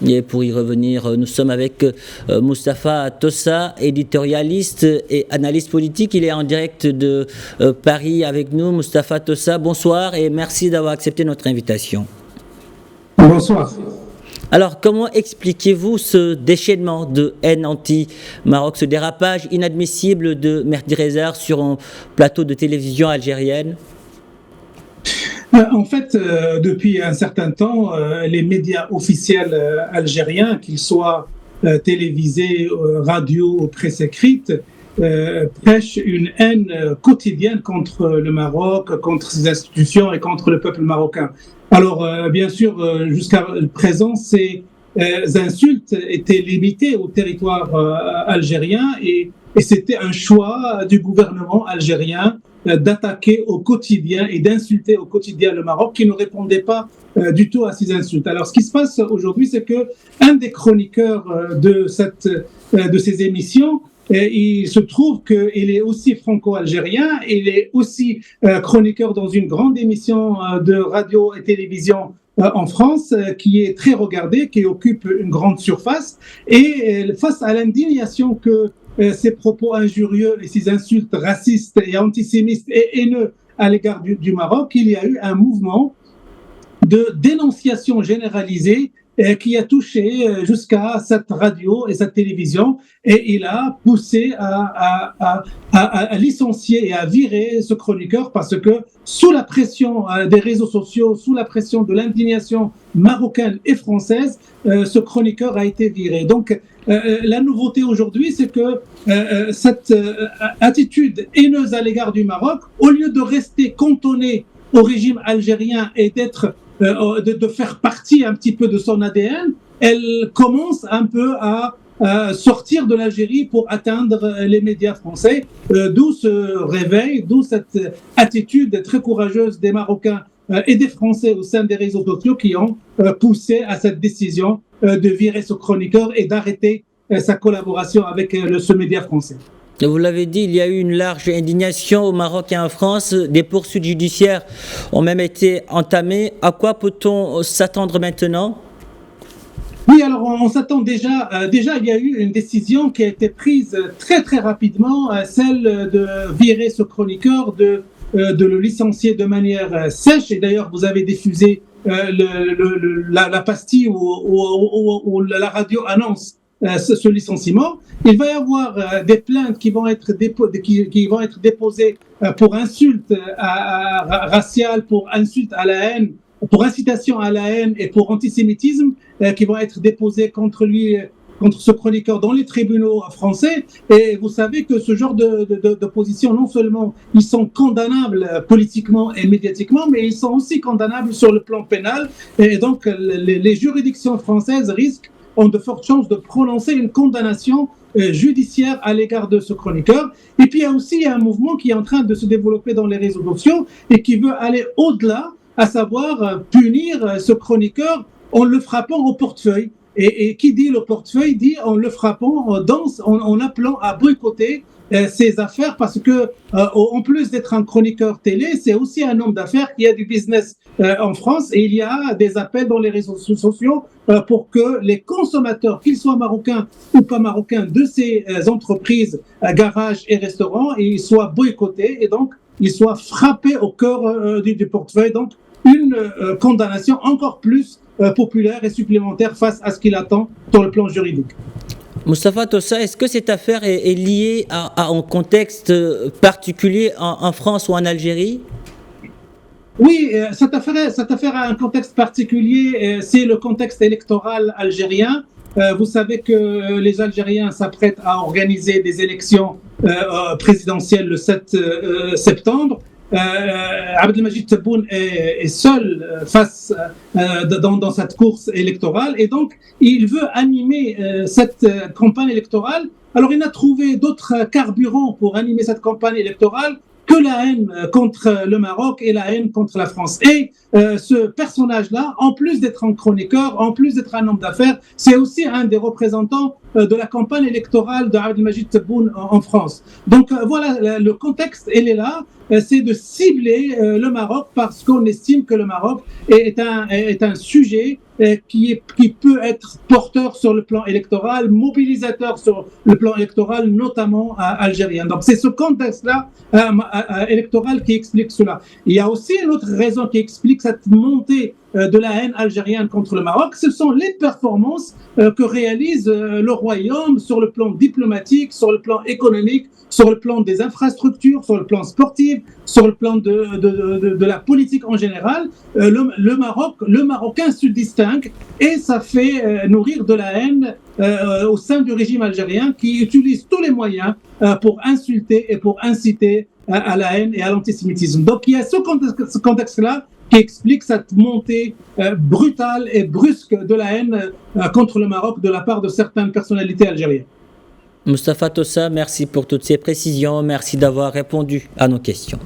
Et pour y revenir, nous sommes avec Moustapha Tossa, éditorialiste et analyste politique. Il est en direct de Paris avec nous. Moustapha Tossa, bonsoir et merci d'avoir accepté notre invitation. Bonsoir. Alors, comment expliquez-vous ce déchaînement de haine anti-Maroc, ce dérapage inadmissible de Mehdi Rezar sur un plateau de télévision algérienne ? En fait, depuis un certain temps, les médias officiels algériens, qu'ils soient télévisés, radio ou presse écrite, prêchent une haine quotidienne contre le Maroc, contre ses institutions et contre le peuple marocain. Alors, bien sûr, jusqu'à présent, ces insultes étaient limitées au territoire algérien et c'était un choix du gouvernement algérien d'attaquer au quotidien et d'insulter au quotidien le Maroc qui ne répondait pas du tout à ces insultes. Alors, ce qui se passe aujourd'hui, c'est que un des chroniqueurs de ces émissions, il se trouve qu'il est aussi franco-algérien, il est aussi chroniqueur dans une grande émission de radio et télévision en France, qui est très regardée, qui occupe une grande surface, et face à l'indignation que ces propos injurieux et ces insultes racistes et antisémites et haineux à l'égard du Maroc, il y a eu un mouvement de dénonciation généralisée qui a touché jusqu'à cette radio et cette télévision, et il a poussé à licencier et à virer ce chroniqueur parce que sous la pression des réseaux sociaux, sous la pression de l'indignation marocaine et française, ce chroniqueur a été viré. Donc la nouveauté aujourd'hui, c'est que cette attitude haineuse à l'égard du Maroc, au lieu de rester cantonnée au régime algérien et de faire partie un petit peu de son ADN, elle commence un peu à sortir de l'Algérie pour atteindre les médias français, d'où ce réveil, d'où cette attitude très courageuse des Marocains et des Français au sein des réseaux sociaux qui ont poussé à cette décision de virer ce chroniqueur et d'arrêter sa collaboration avec ce média français. Vous l'avez dit, il y a eu une large indignation au Maroc et en France. Des poursuites judiciaires ont même été entamées. À quoi peut-on s'attendre maintenant ? Oui, alors on s'attend déjà, il y a eu une décision qui a été prise très très rapidement, celle de virer ce chroniqueur, de le licencier de manière sèche. Et d'ailleurs, vous avez diffusé la pastille où la radio annonce ce licenciement. Il va y avoir des plaintes qui vont être déposées pour insulte raciale, pour insulte à la haine, pour incitation à la haine et pour antisémitisme qui vont être déposées contre lui, contre ce chroniqueur dans les tribunaux français. Et vous savez que ce genre de position, non seulement ils sont condamnables politiquement et médiatiquement, mais ils sont aussi condamnables sur le plan pénal. Et donc les juridictions françaises ont de fortes chances de prononcer une condamnation judiciaire à l'égard de ce chroniqueur. Et puis il y a aussi un mouvement qui est en train de se développer dans les réseaux sociaux et qui veut aller au-delà, à savoir punir ce chroniqueur en le frappant au portefeuille. Et qui dit le portefeuille dit en le frappant, en appelant à boycotter ses affaires, parce que en plus d'être un chroniqueur télé, c'est aussi un homme d'affaires qui a du business en France, et il y a des appels dans les réseaux sociaux pour que les consommateurs, qu'ils soient marocains ou pas marocains, de ces entreprises, garages et restaurants, ils soient boycottés et donc ils soient frappés au cœur du portefeuille. Donc une condamnation encore plus populaire et supplémentaire face à ce qu'il attend sur le plan juridique. Moustapha Tossa, est-ce que cette affaire est liée à un contexte particulier en France ou en Algérie ? Oui, cette affaire a un contexte particulier, c'est le contexte électoral algérien. Vous savez que les Algériens s'apprêtent à organiser des élections présidentielles le 7 septembre. Abdelmajid Tebboune est seul face dans cette course électorale, et donc il veut animer cette campagne électorale. Alors il a trouvé d'autres carburants pour animer cette campagne électorale que la haine contre le Maroc et la haine contre la France. Et ce personnage-là, en plus d'être un chroniqueur, en plus d'être un homme d'affaires, c'est aussi un des représentants de la campagne électorale d'Abdelmajid Tebboune en France. Donc voilà, le contexte, il est là, c'est de cibler le Maroc parce qu'on estime que le Maroc est un sujet qui peut être porteur sur le plan électoral, mobilisateur sur le plan électoral, notamment algérien. Donc c'est ce contexte-là électoral qui explique cela. Il y a aussi une autre raison qui explique cette montée de la haine algérienne contre le Maroc, ce sont les performances que réalise le Royaume sur le plan diplomatique, sur le plan économique, sur le plan des infrastructures, sur le plan sportif, sur le plan de la politique en général. Le Marocain se distingue et ça fait nourrir de la haine au sein du régime algérien qui utilise tous les moyens pour insulter et pour inciter à la haine et à l'antisémitisme. Donc il y a ce contexte-là qui explique cette montée brutale et brusque de la haine contre le Maroc de la part de certaines personnalités algériennes. Mustapha Tossa, merci pour toutes ces précisions, merci d'avoir répondu à nos questions.